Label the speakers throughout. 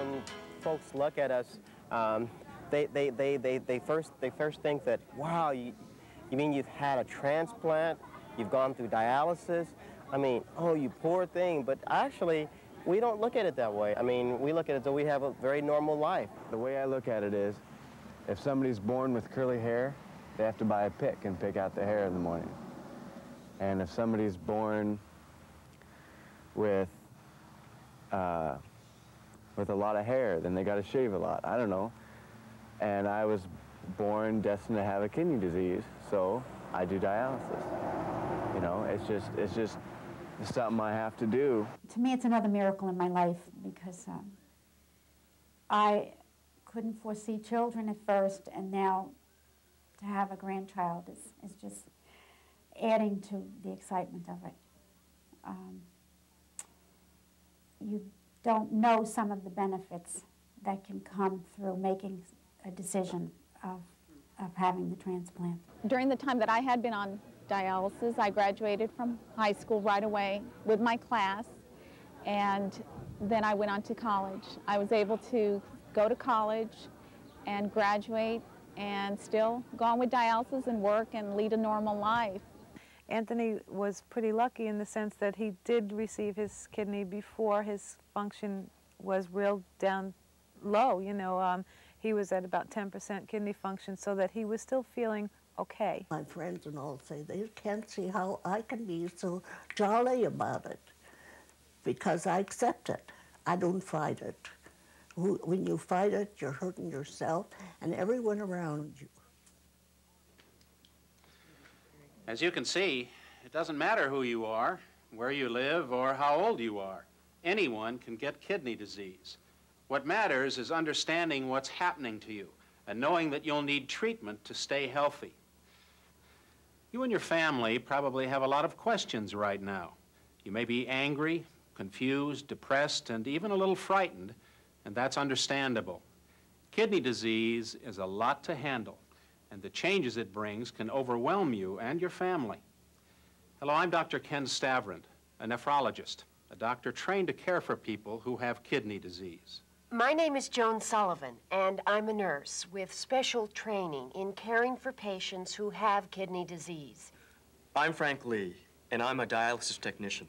Speaker 1: when folks look at us, they first think that, wow, you mean you've had a transplant, you've gone through dialysis? I mean, oh, you poor thing. But actually, we don't look at it that way. I mean, we look at it as we have a very normal life.
Speaker 2: The way I look at it is, if somebody's born with curly hair, they have to buy a pick and pick out the hair in the morning. And if somebody's born with a lot of hair, then they got to shave a lot. I don't know. And I was born destined to have a kidney disease, so I do dialysis. You know, it's just something I have to do.
Speaker 3: To me, it's another miracle in my life because I couldn't foresee children at first, and now to have a grandchild is just adding to the excitement of it. You don't know some of the benefits that can come through making a decision of having the transplant.
Speaker 4: During the time that I had been on dialysis, I graduated from high school right away with my class, and then I went on to college. I was able to go to college and graduate and still go on with dialysis and work and lead a normal life.
Speaker 5: Anthony was pretty lucky in the sense that he did receive his kidney before his function was real down low. You know, he was at about 10% kidney function, so that he was still feeling okay.
Speaker 6: My friends and all say they can't see how I can be so jolly about it, because I accept it. I don't fight it. When you fight it, you're hurting yourself and everyone around you.
Speaker 7: As you can see, it doesn't matter who you are, where you live, or how old you are. Anyone can get kidney disease. What matters is understanding what's happening to you and knowing that you'll need treatment to stay healthy. You and your family probably have a lot of questions right now. You may be angry, confused, depressed, and even a little frightened, and that's understandable. Kidney disease is a lot to handle, and the changes it brings can overwhelm you and your family. Hello, I'm Dr. Ken Stavrand, a nephrologist, a doctor trained to care for people who have kidney disease.
Speaker 8: My name is Joan Sullivan, and I'm a nurse with special training in caring for patients who have kidney disease.
Speaker 9: I'm Frank Lee, and I'm a dialysis technician.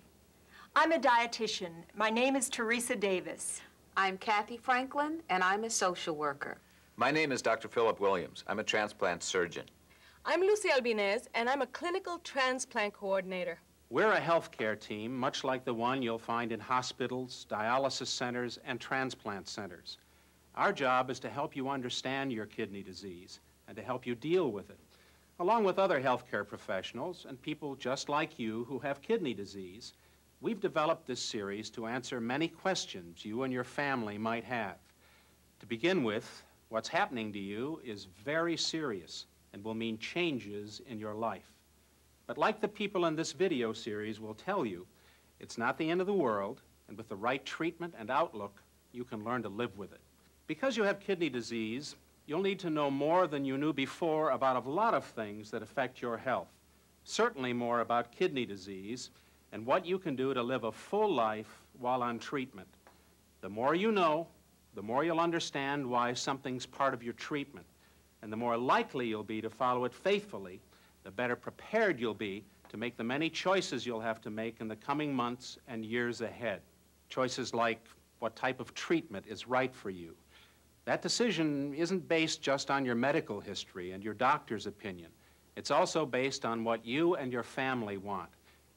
Speaker 10: I'm a dietitian. My name is Teresa Davis.
Speaker 11: I'm Kathy Franklin, and I'm a social worker.
Speaker 12: My name is Dr. Philip Williams. I'm a transplant surgeon.
Speaker 13: I'm Lucy Albinez, and I'm a clinical transplant coordinator.
Speaker 7: We're a healthcare team, much like the one you'll find in hospitals, dialysis centers, and transplant centers. Our job is to help you understand your kidney disease and to help you deal with it, along with other healthcare professionals and people just like you who have kidney disease. We've developed this series to answer many questions you and your family might have. To begin with, what's happening to you is very serious and will mean changes in your life. But like the people in this video series will tell you, it's not the end of the world, and with the right treatment and outlook, you can learn to live with it. Because you have kidney disease, you'll need to know more than you knew before about a lot of things that affect your health. Certainly more about kidney disease and what you can do to live a full life while on treatment. The more you know, the more you'll understand why something's part of your treatment, and the more likely you'll be to follow it faithfully, the better prepared you'll be to make the many choices you'll have to make in the coming months and years ahead. Choices like what type of treatment is right for you. That decision isn't based just on your medical history and your doctor's opinion. It's also based on what you and your family want,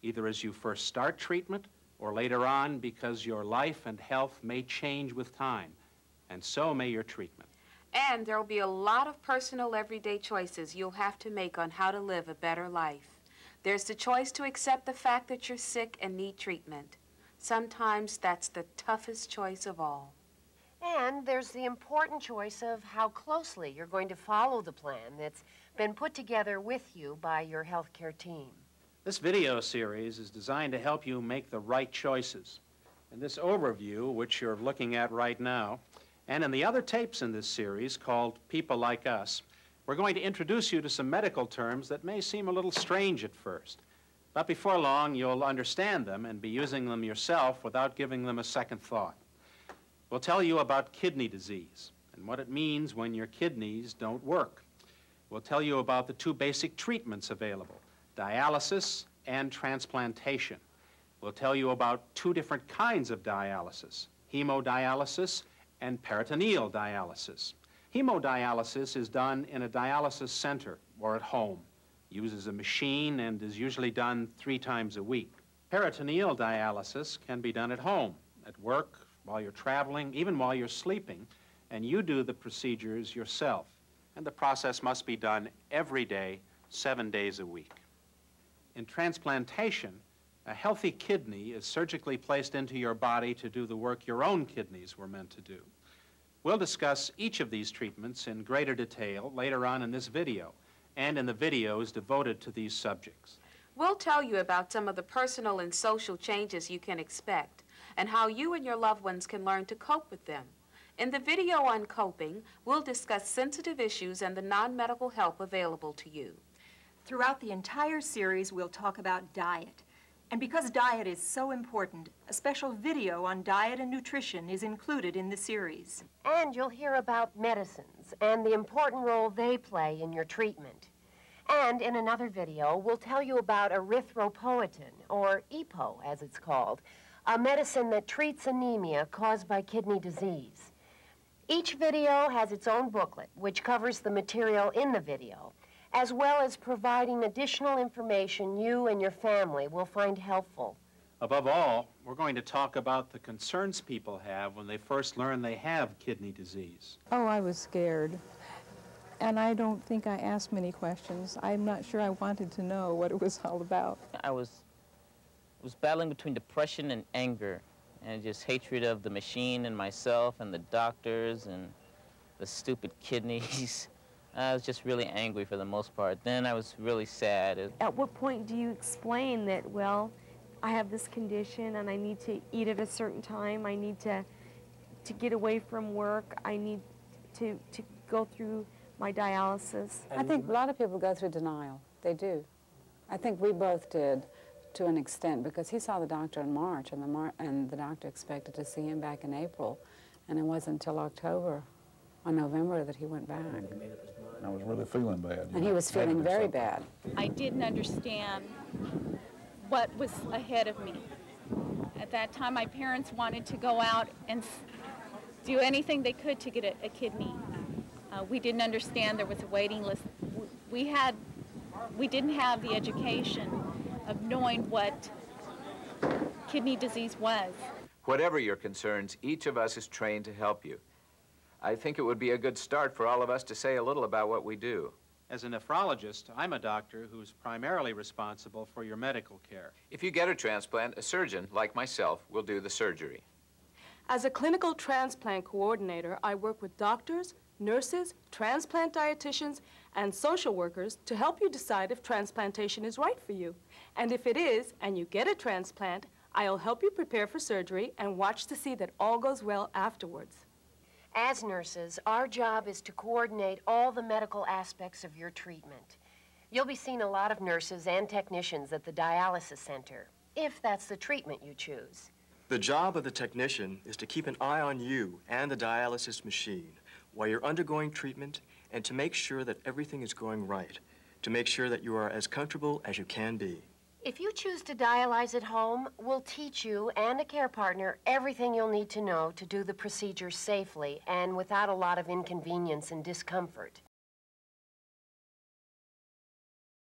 Speaker 7: either as you first start treatment or later on because your life and health may change with time, and so may your treatment.
Speaker 11: And there'll be a lot of personal everyday choices you'll have to make on how to live a better life. There's the choice to accept the fact that you're sick and need treatment. Sometimes that's the toughest choice of all.
Speaker 8: And there's the important choice of how closely you're going to follow the plan that's been put together with you by your healthcare team.
Speaker 7: This video series is designed to help you make the right choices. In this overview, which you're looking at right now, and in the other tapes in this series called People Like Us, we're going to introduce you to some medical terms that may seem a little strange at first. But before long, you'll understand them and be using them yourself without giving them a second thought. We'll tell you about kidney disease and what it means when your kidneys don't work. We'll tell you about the two basic treatments available, dialysis and transplantation. We'll tell you about two different kinds of dialysis, hemodialysis and peritoneal dialysis. Hemodialysis is done in a dialysis center or at home, uses a machine, and is usually done 3 times a week. Peritoneal dialysis can be done at home, at work, while you're traveling, even while you're sleeping, and you do the procedures yourself. And the process must be done every day, 7 days a week. In transplantation, a healthy kidney is surgically placed into your body to do the work your own kidneys were meant to do. We'll discuss each of these treatments in greater detail later on in this video and in the videos devoted to these subjects.
Speaker 11: We'll tell you about some of the personal and social changes you can expect and how you and your loved ones can learn to cope with them. In the video on coping, we'll discuss sensitive issues and the non-medical help available to you.
Speaker 10: Throughout the entire series, we'll talk about diet. And because diet is so important, a special video on diet and nutrition is included in the series.
Speaker 8: And you'll hear about medicines and the important role they play in your treatment. And in another video, we'll tell you about erythropoietin, or EPO as it's called, a medicine that treats anemia caused by kidney disease. Each video has its own booklet, which covers the material in the video, as well as providing additional information you and your family will find helpful.
Speaker 7: Above all, we're going to talk about the concerns people have when they first learn they have kidney disease.
Speaker 14: Oh, I was scared. And I don't think I asked many questions. I'm not sure I wanted to know what it was all about.
Speaker 15: I was battling between depression and anger, and just hatred of the machine and myself and the doctors and the stupid kidneys. I was just really angry for the most part. Then I was really sad.
Speaker 16: At what point do you explain that, well, I have this condition and I need to eat at a certain time, I need to get away from work, I need to go through my dialysis?
Speaker 17: I think a lot of people go through denial. They do. I think we both did to an extent, because he saw the doctor in March, and the doctor expected to see him back in April, and it wasn't until October or November that he went back.
Speaker 18: I was really feeling bad.
Speaker 17: And he was feeling very bad.
Speaker 4: I didn't understand what was ahead of me. At that time, my parents wanted to go out and do anything they could to get a kidney. We didn't understand there was a waiting list. We didn't have the education of knowing what kidney disease was.
Speaker 12: Whatever your concerns, each of us is trained to help you. I think it would be a good start for all of us to say a little about what we do.
Speaker 7: As a nephrologist, I'm a doctor who's primarily responsible for your medical care.
Speaker 12: If you get a transplant, a surgeon, like myself, will do the surgery.
Speaker 13: As a clinical transplant coordinator, I work with doctors, nurses, transplant dietitians, and social workers to help you decide if transplantation is right for you. And if it is, and you get a transplant, I'll help you prepare for surgery and watch to see that all goes well afterwards.
Speaker 8: As nurses, our job is to coordinate all the medical aspects of your treatment. You'll be seeing a lot of nurses and technicians at the dialysis center, if that's the treatment you choose.
Speaker 9: The job of the technician is to keep an eye on you and the dialysis machine while you're undergoing treatment, and to make sure that everything is going right, to make sure that you are as comfortable as you can be.
Speaker 8: If you choose to dialyze at home, we'll teach you and a care partner everything you'll need to know to do the procedure safely and without a lot of inconvenience and discomfort.